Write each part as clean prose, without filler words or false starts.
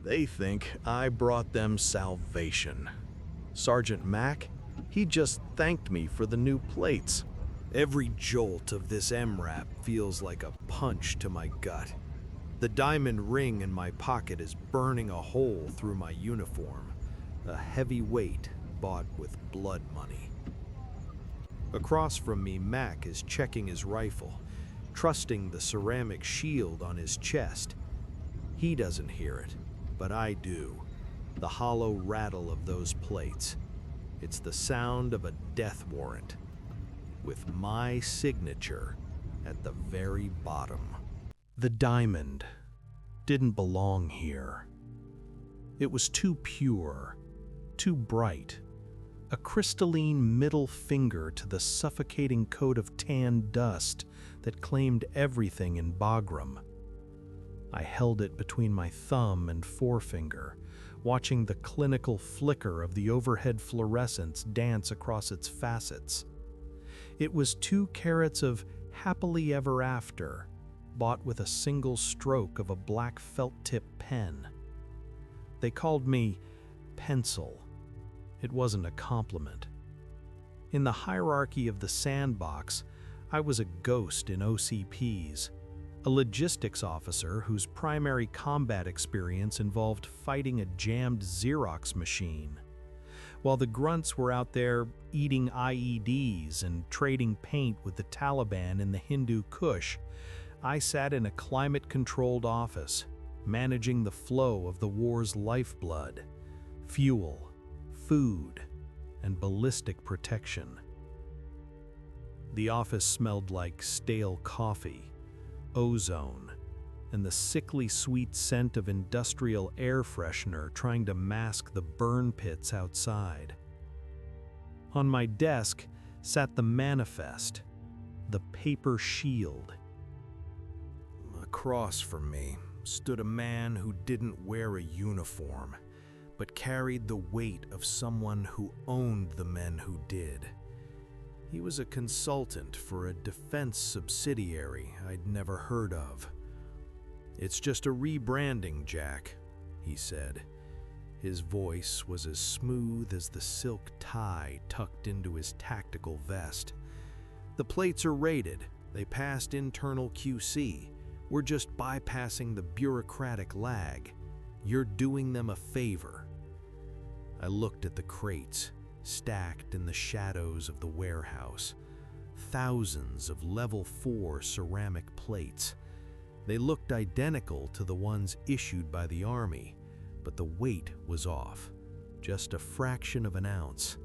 They think I brought them salvation. Sergeant Mac, he just thanked me for the new plates. Every jolt of this MRAP feels like a punch to my gut. The diamond ring in my pocket is burning a hole through my uniform, a heavy weight bought with blood money. Across from me, Mac is checking his rifle, trusting the ceramic shield on his chest. He doesn't hear it, but I do. The hollow rattle of those plates. It's the sound of a death warrant, with my signature at the very bottom. The diamond didn't belong here. It was too pure, too bright, a crystalline middle finger to the suffocating coat of tan dust that claimed everything in Bagram. I held it between my thumb and forefinger, watching the clinical flicker of the overhead fluorescence dance across its facets. It was 2 carats of happily ever after, bought with a single stroke of a black felt-tip pen. They called me Pencil. It wasn't a compliment. In the hierarchy of the sandbox, I was a ghost in OCPs, a logistics officer whose primary combat experience involved fighting a jammed Xerox machine. While the grunts were out there eating IEDs and trading paint with the Taliban in the Hindu Kush, I sat in a climate-controlled office, managing the flow of the war's lifeblood, fuel, food, and ballistic protection. The office smelled like stale coffee, ozone, and the sickly sweet scent of industrial air freshener trying to mask the burn pits outside. On my desk sat the manifest, the paper shield. Across from me stood a man who didn't wear a uniform, but carried the weight of someone who owned the men who did. He was a consultant for a defense subsidiary I'd never heard of. "It's just a rebranding, Jack," he said. His voice was as smooth as the silk tie tucked into his tactical vest. "The plates are rated. They passed internal QC. We're just bypassing the bureaucratic lag. You're doing them a favor." I looked at the crates, stacked in the shadows of the warehouse. Thousands of level 4 ceramic plates. They looked identical to the ones issued by the Army, but the weight was off, just a fraction of an ounce,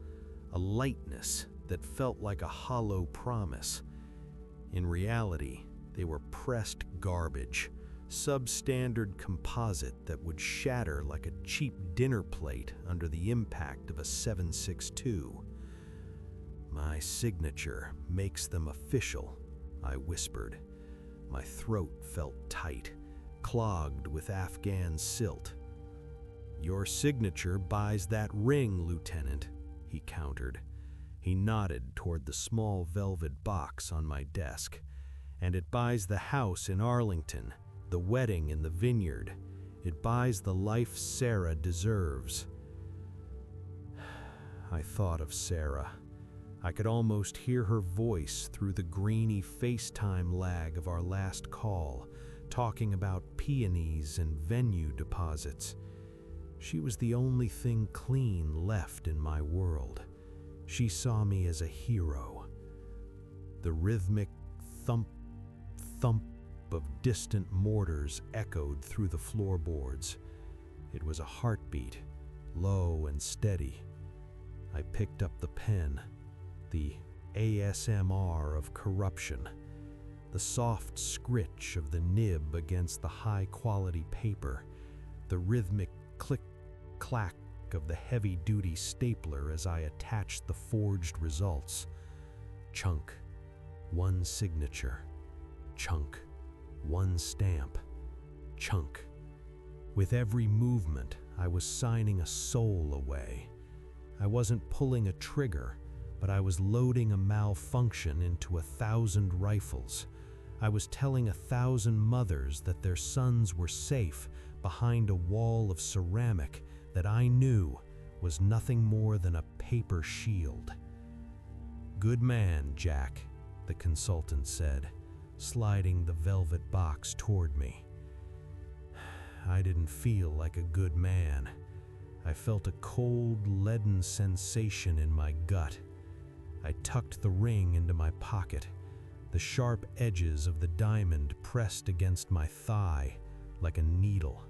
a lightness that felt like a hollow promise. In reality, they were pressed garbage, substandard composite that would shatter like a cheap dinner plate under the impact of a 7.62. "My signature makes them official," I whispered. My throat felt tight, clogged with Afghan silt. "Your signature buys that ring, Lieutenant," he countered. He nodded toward the small velvet box on my desk. "And it buys the house in Arlington, the wedding in the vineyard. It buys the life Sarah deserves." I thought of Sarah. I could almost hear her voice through the grainy FaceTime lag of our last call, talking about peonies and venue deposits. She was the only thing clean left in my world. She saw me as a hero. The rhythmic thump, thump of distant mortars echoed through the floorboards. It was a heartbeat, low and steady. I picked up the pen, the ASMR of corruption, the soft scritch of the nib against the high-quality paper, the rhythmic click-clack of the heavy-duty stapler as I attached the forged results. Chunk, one signature. Chunk, one stamp. Chunk. With every movement, I was signing a soul away. I wasn't pulling a trigger, but I was loading a malfunction into 1,000 rifles. I was telling 1,000 mothers that their sons were safe behind a wall of ceramic that I knew was nothing more than a paper shield. "Good man, Jack," the consultant said, sliding the velvet box toward me. I didn't feel like a good man. I felt a cold, leaden sensation in my gut. I tucked the ring into my pocket, the sharp edges of the diamond pressed against my thigh like a needle.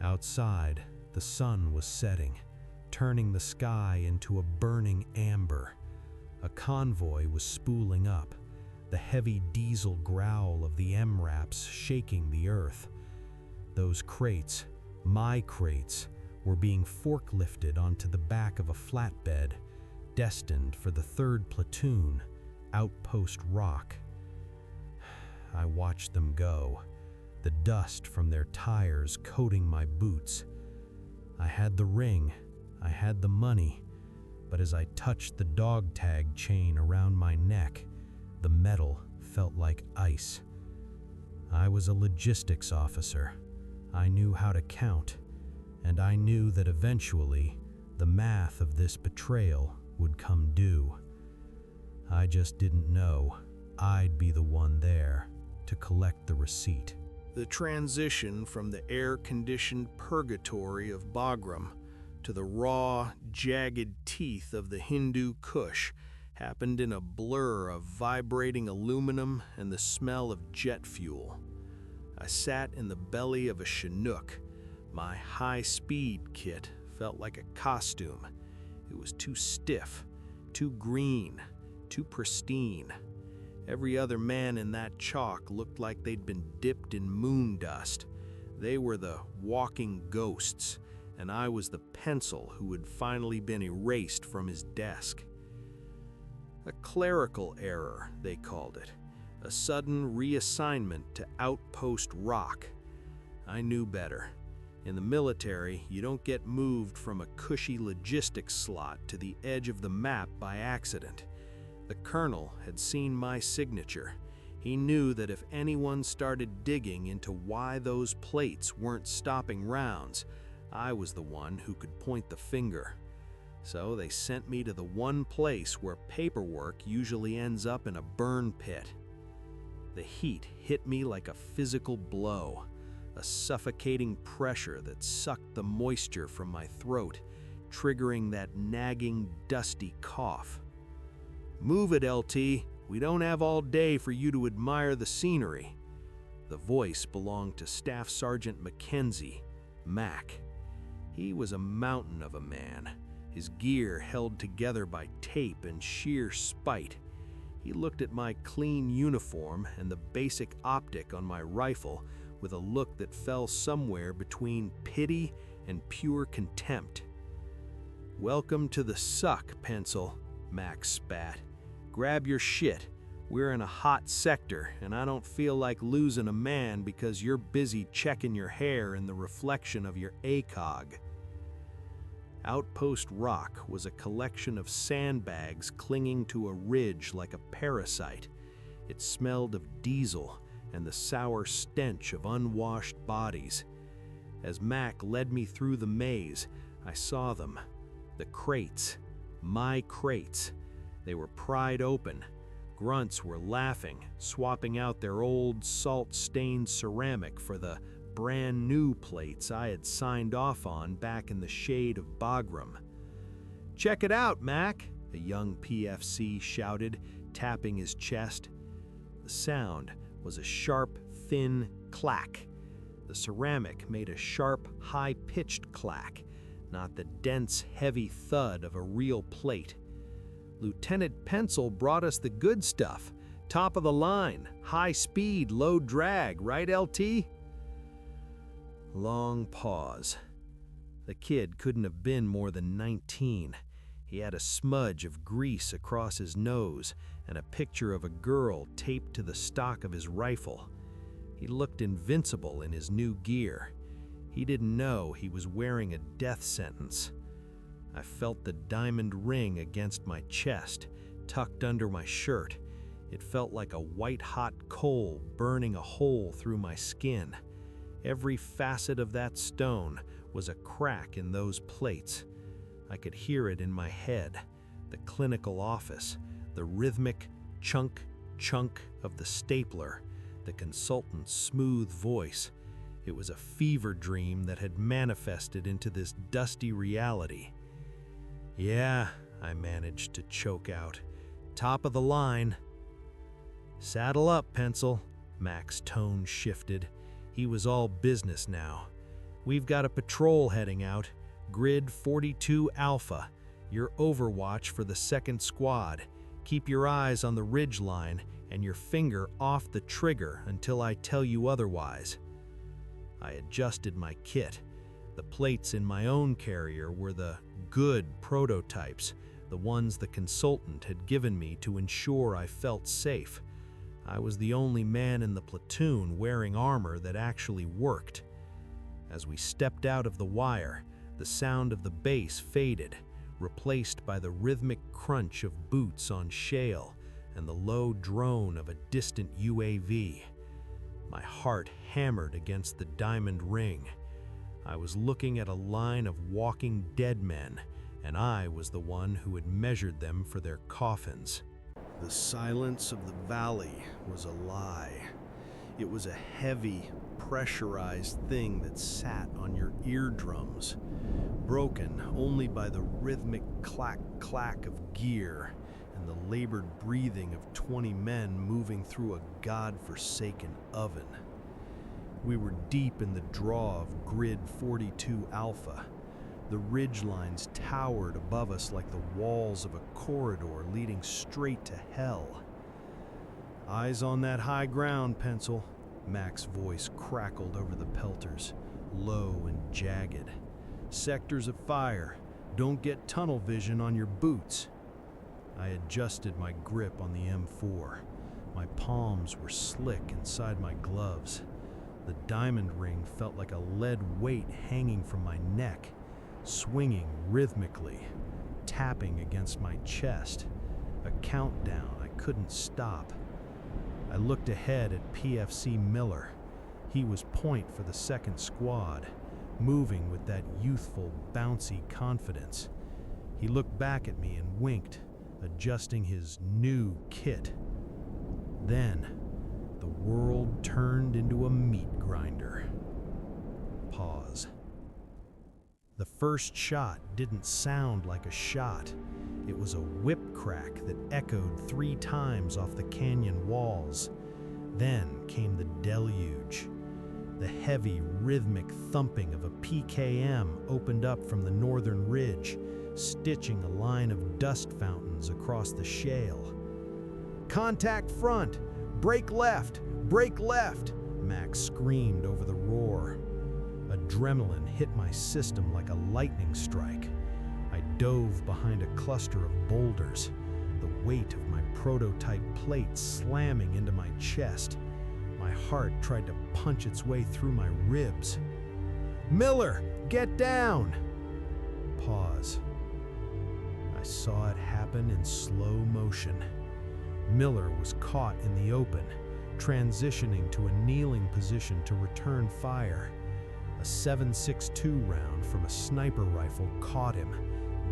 Outside, the sun was setting, turning the sky into a burning amber. A convoy was spooling up, the heavy diesel growl of the MRAPs shaking the earth. Those crates, my crates, were being forklifted onto the back of a flatbed, destined for the 3rd Platoon, Outpost Rock. I watched them go, the dust from their tires coating my boots. I had the ring, I had the money, but as I touched the dog tag chain around my neck, the metal felt like ice. I was a logistics officer. I knew how to count, and I knew that eventually the math of this betrayal would come due. I just didn't know I'd be the one there to collect the receipt. The transition from the air-conditioned purgatory of Bagram to the raw, jagged teeth of the Hindu Kush happened in a blur of vibrating aluminum and the smell of jet fuel. I sat in the belly of a Chinook. My high-speed kit felt like a costume. It was too stiff, too green, too pristine. Every other man in that chalk looked like they'd been dipped in moon dust. They were the walking ghosts, and I was the pencil who had finally been erased from his desk. A clerical error, they called it. A sudden reassignment to Outpost Rock. I knew better. In the military, you don't get moved from a cushy logistics slot to the edge of the map by accident. The colonel had seen my signature. He knew that if anyone started digging into why those plates weren't stopping rounds, I was the one who could point the finger. So they sent me to the one place where paperwork usually ends up in a burn pit. The heat hit me like a physical blow, a suffocating pressure that sucked the moisture from my throat, triggering that nagging, dusty cough. "Move it, LT. We don't have all day for you to admire the scenery." The voice belonged to Staff Sergeant Mackenzie, Mac. He was a mountain of a man, his gear held together by tape and sheer spite. He looked at my clean uniform and the basic optic on my rifle with a look that fell somewhere between pity and pure contempt. "Welcome to the suck, pencil," Max spat. "Grab your shit. We're in a hot sector, and I don't feel like losing a man because you're busy checking your hair in the reflection of your ACOG." Outpost Rock was a collection of sandbags clinging to a ridge like a parasite. It smelled of diesel and the sour stench of unwashed bodies. As Mac led me through the maze, I saw them. The crates. My crates. They were pried open. Grunts were laughing, swapping out their old salt-stained ceramic for the brand new plates I had signed off on back in the shade of Bagram. "Check it out, Mac," a young PFC shouted, tapping his chest. The sound was a sharp, thin clack. The ceramic made a sharp, high-pitched clack, not the dense, heavy thud of a real plate. "Lieutenant Pencil brought us the good stuff. Top of the line, high speed, low drag, right, LT?" Long pause. The kid couldn't have been more than 19. He had a smudge of grease across his nose and a picture of a girl taped to the stock of his rifle. He looked invincible in his new gear. He didn't know he was wearing a death sentence. I felt the diamond ring against my chest, tucked under my shirt. It felt like a white-hot coal burning a hole through my skin. Every facet of that stone was a crack in those plates. I could hear it in my head, the clinical office, the rhythmic chunk, chunk of the stapler, the consultant's smooth voice. It was a fever dream that had manifested into this dusty reality. "Yeah," I managed to choke out. "Top of the line." "Saddle up, Pencil." Mac's tone shifted. He was all business now. "We've got a patrol heading out. Grid 42 Alpha. Your overwatch for the 2nd Squad. Keep your eyes on the ridge line and your finger off the trigger until I tell you otherwise." I adjusted my kit. The plates in my own carrier were the good prototypes, the ones the consultant had given me to ensure I felt safe. I was the only man in the platoon wearing armor that actually worked. As we stepped out of the wire, the sound of the bass faded, replaced by the rhythmic crunch of boots on shale and the low drone of a distant UAV. My heart hammered against the diamond ring. I was looking at a line of walking dead men, and I was the one who had measured them for their coffins. The silence of the valley was a lie. It was a heavy, pressurized thing that sat on your eardrums, broken only by the rhythmic clack-clack of gear and the labored breathing of 20 men moving through a godforsaken oven. We were deep in the draw of Grid 42 Alpha. The ridgelines towered above us like the walls of a corridor leading straight to hell. "Eyes on that high ground, Pencil." Mac's voice crackled over the pelters, low and jagged. "Sectors of fire. Don't get tunnel vision on your boots." I adjusted my grip on the M4. My palms were slick inside my gloves. The diamond ring felt like a lead weight hanging from my neck, swinging rhythmically, tapping against my chest. A countdown I couldn't stop. I looked ahead at PFC Miller. He was point for the 2nd Squad, moving with that youthful, bouncy confidence. He looked back at me and winked, adjusting his new kit. Then, the world turned into a meat grinder. Pause. The first shot didn't sound like a shot. It was a whip crack that echoed 3 times off the canyon walls. Then came the deluge. The heavy, rhythmic thumping of a PKM opened up from the northern ridge, stitching a line of dust fountains across the shale. "Contact front! Break left! Break left!" Max screamed over the roar. Adrenaline hit my system like a lightning strike. I dove behind a cluster of boulders, the weight of my prototype plate slamming into my chest. My heart tried to punch its way through my ribs. "Miller, get down!" Pause. I saw it happen in slow motion. Miller was caught in the open, transitioning to a kneeling position to return fire. A 7.62 round from a sniper rifle caught him,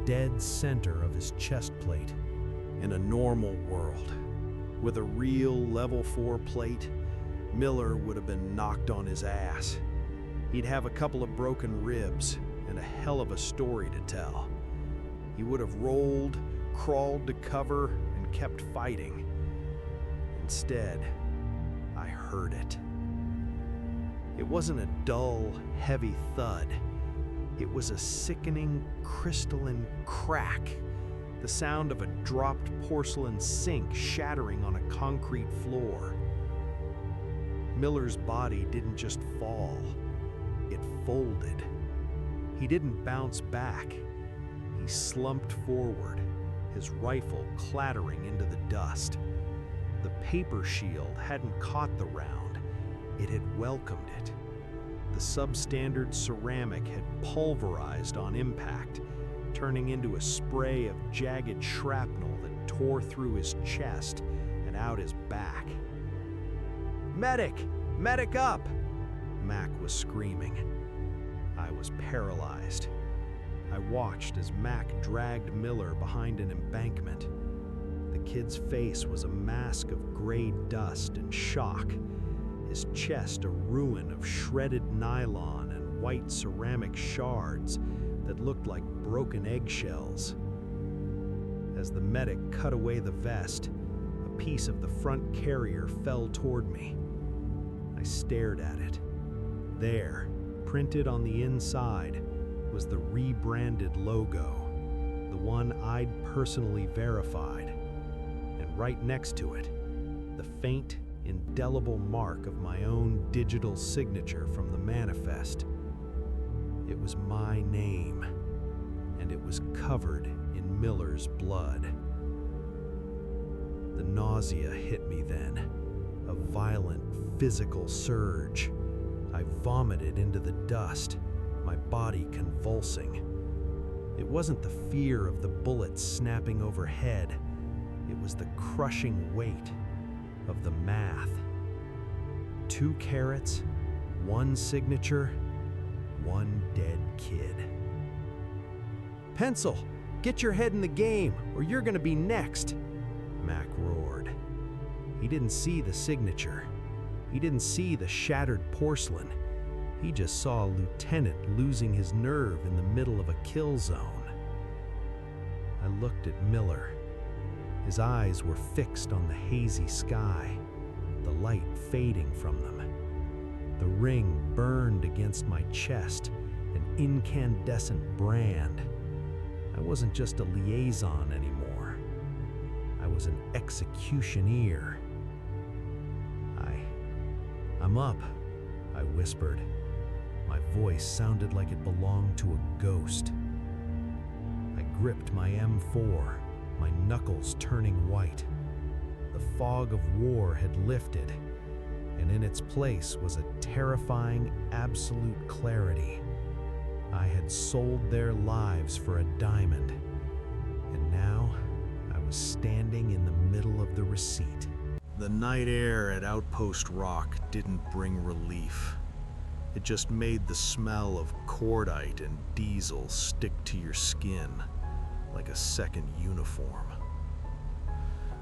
dead center of his chest plate. In a normal world, with a real level 4 plate, Miller would have been knocked on his ass. He'd have a couple of broken ribs and a hell of a story to tell. He would have rolled, crawled to cover, and kept fighting. Instead, I heard it. It wasn't a dull, heavy thud. It was a sickening, crystalline crack, the sound of a dropped porcelain sink shattering on a concrete floor. Miller's body didn't just fall, it folded. He didn't bounce back. He slumped forward, his rifle clattering into the dust. The paper shield hadn't caught the round, it had welcomed it. The substandard ceramic had pulverized on impact, turning into a spray of jagged shrapnel that tore through his chest and out his back. "Medic! Medic up!" Mac was screaming. I was paralyzed. I watched as Mac dragged Miller behind an embankment. The kid's face was a mask of gray dust and shock, his chest a ruin of shredded nylon and white ceramic shards that looked like broken eggshells. As the medic cut away the vest, a piece of the front carrier fell toward me. I stared at it. There, printed on the inside, was the rebranded logo, the one I'd personally verified. And right next to it, the faint, indelible mark of my own digital signature from the manifest. It was my name, and it was covered in Miller's blood. The nausea hit me then, a violent physical surge. I vomited into the dust, my body convulsing. It wasn't the fear of the bullets snapping overhead, it was the crushing weight of the math. 2 carats, 1 signature, 1 dead kid. "Pencil, get your head in the game, or you're gonna be next," Mac roared. He didn't see the signature. He didn't see the shattered porcelain. He just saw a lieutenant losing his nerve in the middle of a kill zone. I looked at Miller. His eyes were fixed on the hazy sky, the light fading from them. The ring burned against my chest, an incandescent brand. I wasn't just a liaison anymore. I was an executioner. I'm up, I whispered. My voice sounded like it belonged to a ghost. I gripped my M4, my knuckles turning white. The fog of war had lifted, and in its place was a terrifying, absolute clarity. I had sold their lives for a diamond, and now I was standing in the middle of the receipt. The night air at Outpost Rock didn't bring relief. It just made the smell of cordite and diesel stick to your skin like a second uniform.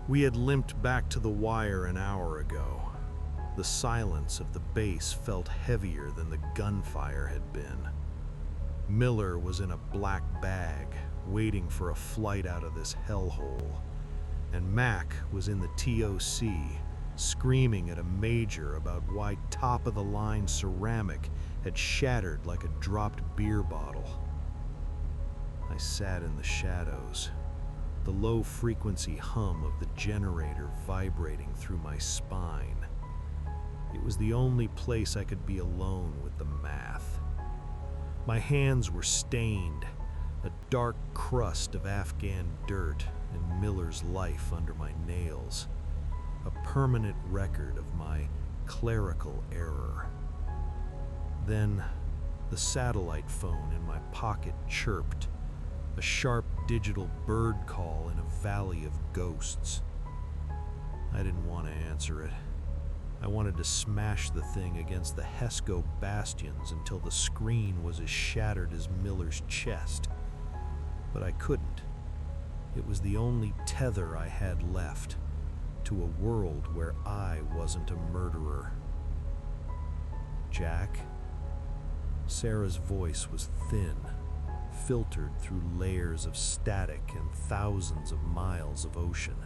We had limped back to the wire an hour ago. The silence of the base felt heavier than the gunfire had been. Miller was in a black bag, waiting for a flight out of this hellhole. And Mac was in the TOC, screaming at a major about why top-of-the-line ceramic had shattered like a dropped beer bottle. I sat in the shadows, the low-frequency hum of the generator vibrating through my spine. It was the only place I could be alone with the math. My hands were stained, a dark crust of Afghan dirt and Miller's life under my nails, a permanent record of my clerical error. Then the satellite phone in my pocket chirped, a sharp digital bird call in a valley of ghosts. I didn't want to answer it. I wanted to smash the thing against the Hesco bastions until the screen was as shattered as Miller's chest. But I couldn't. It was the only tether I had left to a world where I wasn't a murderer. "Jack?" Sarah's voice was thin, filtered through layers of static and thousands of miles of ocean.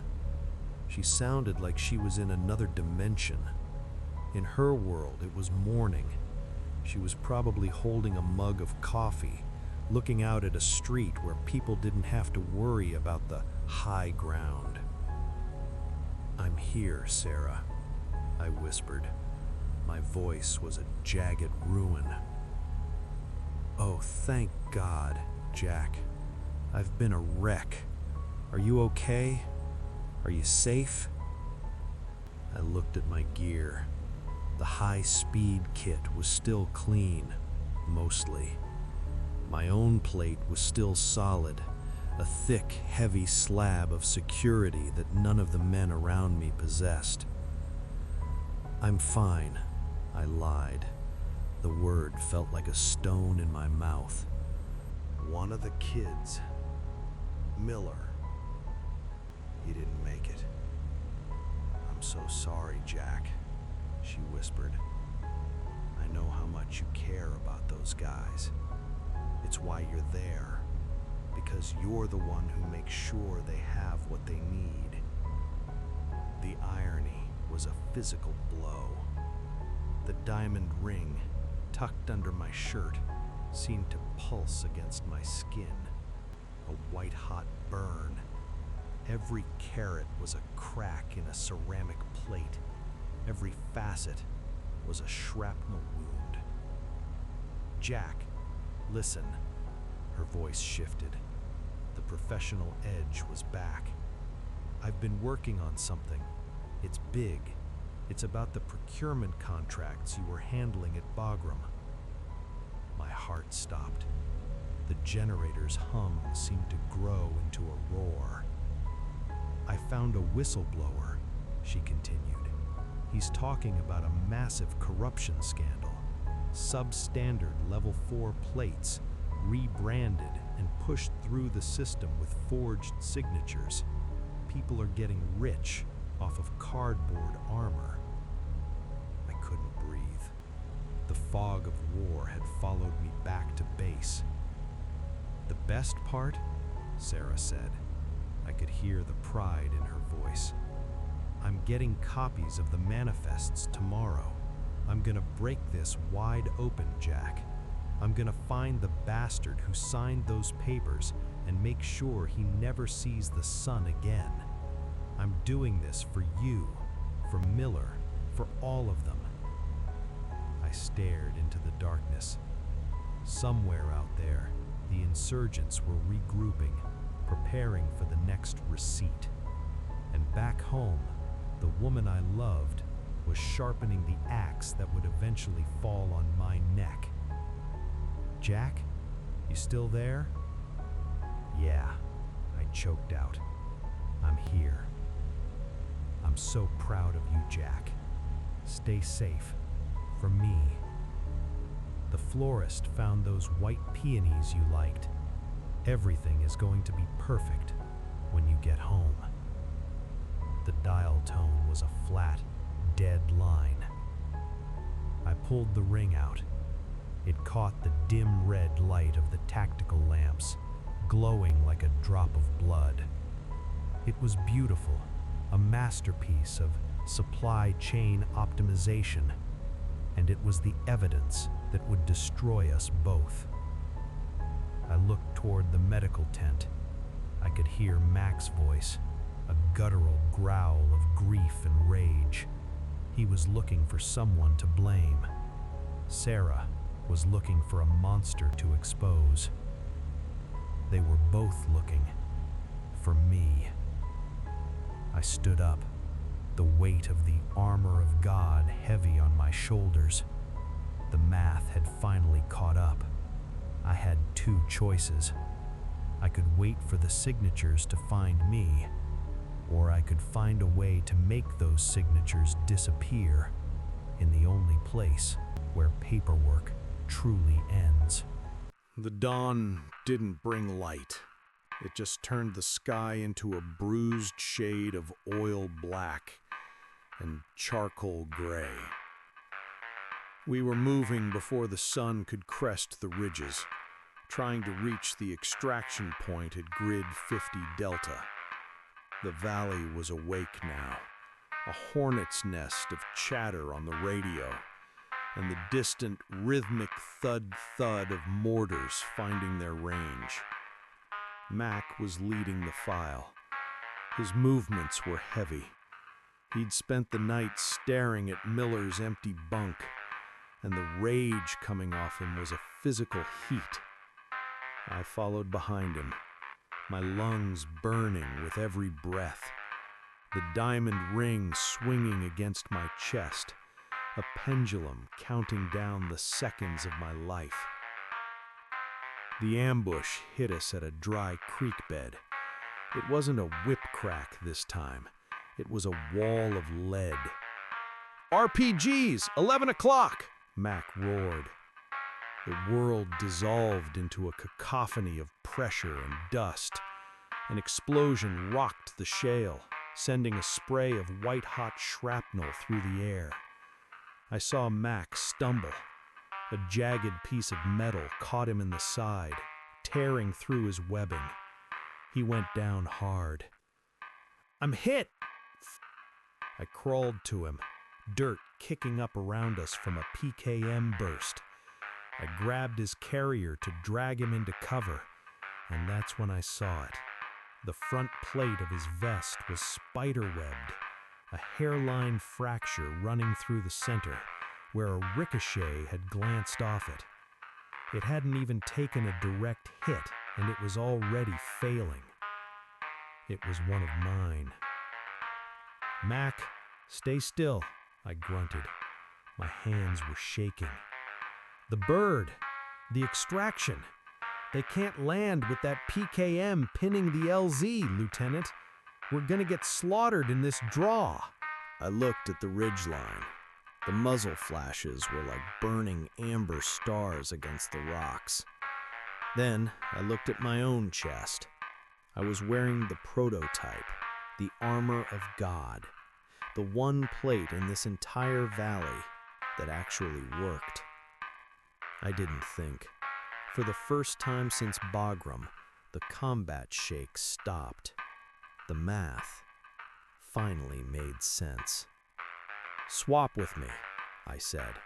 She sounded like she was in another dimension. In her world, it was morning. She was probably holding a mug of coffee, looking out at a street where people didn't have to worry about the high ground. "I'm here, Sarah," I whispered. My voice was a jagged ruin. "Oh, thank God, Jack. I've been a wreck. Are you okay? Are you safe?" I looked at my gear. The high-speed kit was still clean, mostly. My own plate was still solid, a thick, heavy slab of security that none of the men around me possessed. "I'm fine," I lied. The word felt like a stone in my mouth. One of the kids, Miller, he didn't make it. "I'm so sorry, Jack," she whispered. "I know how much you care about those guys. It's why you're there, because you're the one who makes sure they have what they need." The irony was a physical blow. The diamond ring, tucked under my shirt, seemed to pulse against my skin, a white-hot burn. Every carat was a crack in a ceramic plate. Every facet was a shrapnel wound. "Jack, listen." Her voice shifted. The professional edge was back. "I've been working on something. It's big. It's about the procurement contracts you were handling at Bagram." My heart stopped. The generator's hum seemed to grow into a roar. "I found a whistleblower," she continued. "He's talking about a massive corruption scandal. Substandard level 4 plates, rebranded and pushed through the system with forged signatures. People are getting rich off of cardboard armor." I couldn't breathe. The fog of war had followed me back to base. "The best part?" Sarah said. I could hear the pride in her voice. "I'm getting copies of the manifests tomorrow. I'm gonna break this wide open, Jack. I'm gonna find the bastard who signed those papers and make sure he never sees the sun again. I'm doing this for you, for Miller, for all of them." I stared into the darkness. Somewhere out there, the insurgents were regrouping, preparing for the next receipt. And back home, the woman I loved was sharpening the axe that would eventually fall on my neck. "Jack, you still there?" "Yeah," I choked out. "I'm here. I'm so proud of you, Jack. Stay safe. For me." "The florist found those white peonies you liked. Everything is going to be perfect when you get home." The dial tone was a flat, dead line. I pulled the ring out. It caught the dim red light of the tactical lamps, glowing like a drop of blood. It was beautiful, a masterpiece of supply chain optimization, and it was the evidence that would destroy us both. I looked toward the medical tent. I could hear Mac's voice, a guttural growl of grief and rage. He was looking for someone to blame. Sarah was looking for a monster to expose. They were both looking for me. I stood up, the weight of the armor of God heavy on my shoulders. The math had finally caught up. I had two choices. I could wait for the signatures to find me, or I could find a way to make those signatures disappear in the only place where paperwork truly ends. The dawn didn't bring light. It just turned the sky into a bruised shade of oil black and charcoal gray. We were moving before the sun could crest the ridges, trying to reach the extraction point at Grid 50 Delta. The valley was awake now, a hornet's nest of chatter on the radio, and the distant rhythmic thud-thud of mortars finding their range. Mac was leading the file. His movements were heavy. He'd spent the night staring at Miller's empty bunk, and the rage coming off him was a physical heat. I followed behind him, my lungs burning with every breath, the diamond ring swinging against my chest, a pendulum counting down the seconds of my life. The ambush hit us at a dry creek bed. It wasn't a whip crack this time. It was a wall of lead. "RPGs, 11 o'clock!" Mac roared. The world dissolved into a cacophony of pressure and dust. An explosion rocked the shale, sending a spray of white-hot shrapnel through the air. I saw Mac stumble. A jagged piece of metal caught him in the side, tearing through his webbing. He went down hard. "I'm hit!" I crawled to him, dirt kicking up around us from a PKM burst. I grabbed his carrier to drag him into cover, and that's when I saw it. The front plate of his vest was spiderwebbed, a hairline fracture running through the center, where a ricochet had glanced off it. It hadn't even taken a direct hit, and it was already failing. It was one of mine. "Mac, stay still," I grunted. My hands were shaking. "The bird, the extraction. They can't land with that PKM pinning the LZ, Lieutenant. We're gonna get slaughtered in this draw." I looked at the ridgeline. The muzzle flashes were like burning amber stars against the rocks. Then I looked at my own chest. I was wearing the prototype, the armor of God, the one plate in this entire valley that actually worked. I didn't think. For the first time since Bagram, the combat shake stopped. The math finally made sense. "Swap with me," I said.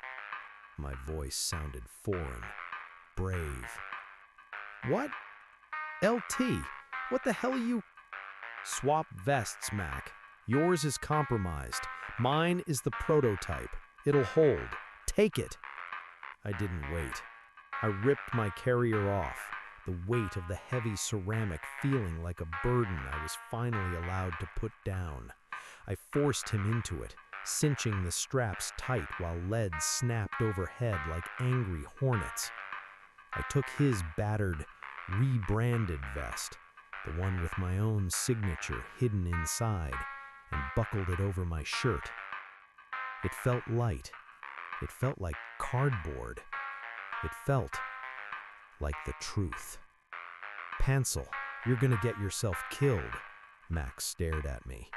My voice sounded foreign, brave. "What? LT, what the hell are you—" "Swap vests, Mac. Yours is compromised. Mine is the prototype. It'll hold. Take it." I didn't wait. I ripped my carrier off, the weight of the heavy ceramic feeling like a burden I was finally allowed to put down. I forced him into it, cinching the straps tight while lead snapped overhead like angry hornets. I took his battered, rebranded vest, the one with my own signature hidden inside, and buckled it over my shirt. It felt light. It felt like cardboard. It felt like the truth. "Pansel, you're gonna get yourself killed." Max stared at me.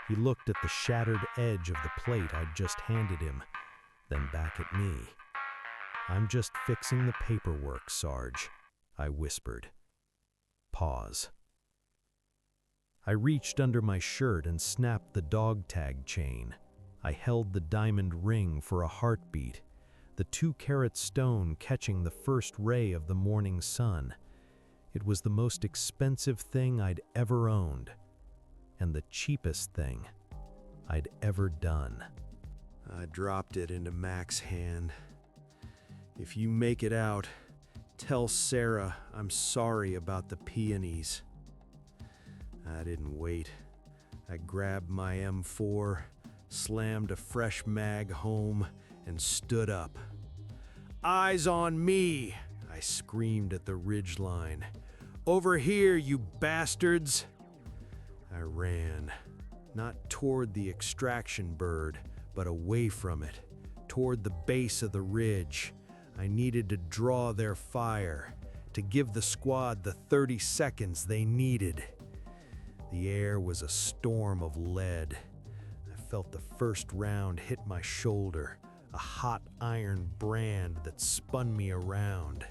He looked at the shattered edge of the plate I'd just handed him, then back at me. "I'm just fixing the paperwork, Sarge," I whispered. Pause. I reached under my shirt and snapped the dog tag chain. I held the diamond ring for a heartbeat, the 2-carat stone catching the first ray of the morning sun. It was the most expensive thing I'd ever owned, and the cheapest thing I'd ever done. I dropped it into Mac's hand. "If you make it out, tell Sarah I'm sorry about the peonies." I didn't wait. I grabbed my M4, slammed a fresh mag home, and stood up. "Eyes on me!" I screamed at the ridgeline. "Over here, you bastards!" I ran, not toward the extraction bird, but away from it, toward the base of the ridge. I needed to draw their fire, to give the squad the 30 seconds they needed. The air was a storm of lead. I felt the first round hit my shoulder, a hot iron brand that spun me around.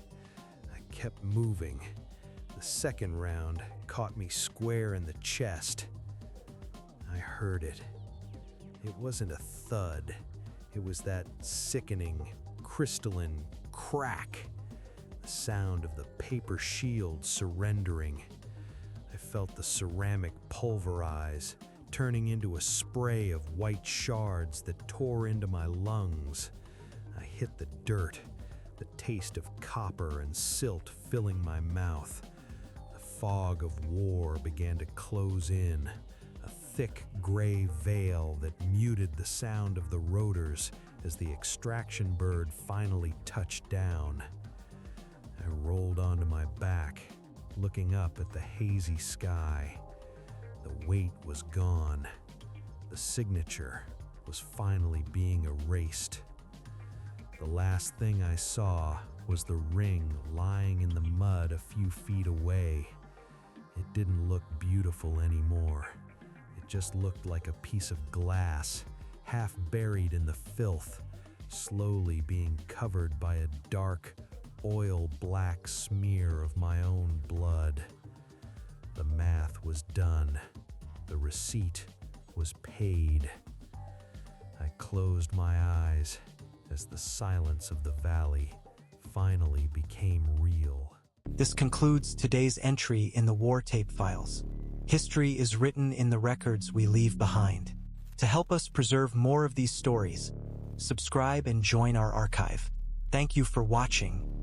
I kept moving. The second round caught me square in the chest. I heard it. It wasn't a thud. It was that sickening, crystalline crack, the sound of the paper shield surrendering. I felt the ceramic pulverize, turning into a spray of white shards that tore into my lungs. I hit the dirt, the taste of copper and silt filling my mouth. The fog of war began to close in, a thick gray veil that muted the sound of the rotors as the extraction bird finally touched down. I rolled onto my back, looking up at the hazy sky. The weight was gone. The signature was finally being erased. The last thing I saw was the ring lying in the mud a few feet away. It didn't look beautiful anymore. It just looked like a piece of glass, half buried in the filth, slowly being covered by a dark, oil-black smear of my own blood. The math was done. The receipt was paid. I closed my eyes as the silence of the valley finally became real. This concludes today's entry in the War Tape Files. History is written in the records we leave behind. To help us preserve more of these stories, subscribe and join our archive. Thank you for watching.